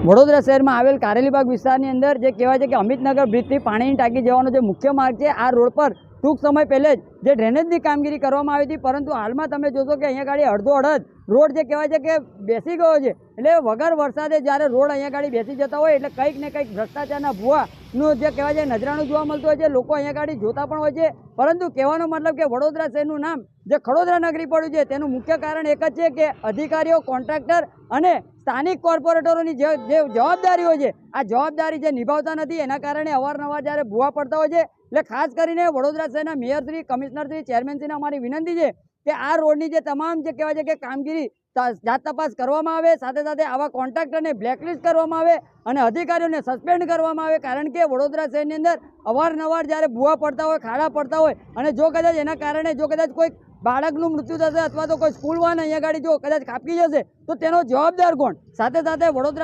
વડોદરા શહેરમાં આવેલ કારેલીબાગ વિસ્તારની અંદર જે કહેવાય છે કે અમિતનગર બ્રિજથી પાણીની ટાંકી જવાનો જે મુખ્ય માર્ગ છે, આ રોડ પર ટૂંક સમય પહેલે જ જે ડ્રેનેજની કામગીરી કરવામાં આવી હતી, પરંતુ હાલમાં તમે જોશો કે અહીંયા ગાડી અડધો અડધ રોડ જે કહેવાય છે કે બેસી ગયો છે. એટલે વગર વરસાદે જ્યારે રોડ અહીંયા ગાડી બેસી જતા હોય એટલે કંઈક ને કંઈક ભ્રષ્ટાચારના ભૂવાનું જે કહેવાય છે નજરાણું જોવા મળતું હોય છે. લોકો અહીંયા ગાડી જોતા પણ હોય છે, પરંતુ કહેવાનો મતલબ કે વડોદરા શહેરનું નામ જે ખડોદરા નગરી પડ્યું છે તેનું મુખ્ય કારણ એક જ છે કે અધિકારીઓ, કોન્ટ્રાક્ટર અને સ્થાનિક કોર્પોરેટરોની જે જવાબદારી હોય છે, આ જવાબદારી જે નિભાવતા નથી, એના કારણે અવારનવાર જ્યારે ભૂવા પડતા હોય છે. એટલે ખાસ કરીને વડોદરા શહેરના મેયરશ્રી, કમિશનરશ્રી, ચેરમેનશ્રીને અમારી વિનંતી છે કે આ રોડની જે તમામ જે કહેવાય છે કે કામગીરી જાત તપાસ કરવામાં આવે, સાથે સાથે આવા કોન્ટ્રાક્ટરને બ્લેકલિસ્ટ કરવામાં આવે અને અધિકારીઓને સસ્પેન્ડ કરવામાં આવે. કારણ કે વડોદરા શહેરની અંદર અવારનવાર જ્યારે ભૂવા પડતા હોય, ખાડા પડતા હોય અને જો કદાચ એના કારણે જો કદાચ કોઈ બાળકનું મૃત્યુ થશે અથવા તો કોઈ સ્કૂલ વાન અહીંયા ગાડી જો કદાચ ખાબકી જશે તો તેનો જવાબદાર કોણ? સાથે સાથે વડોદરા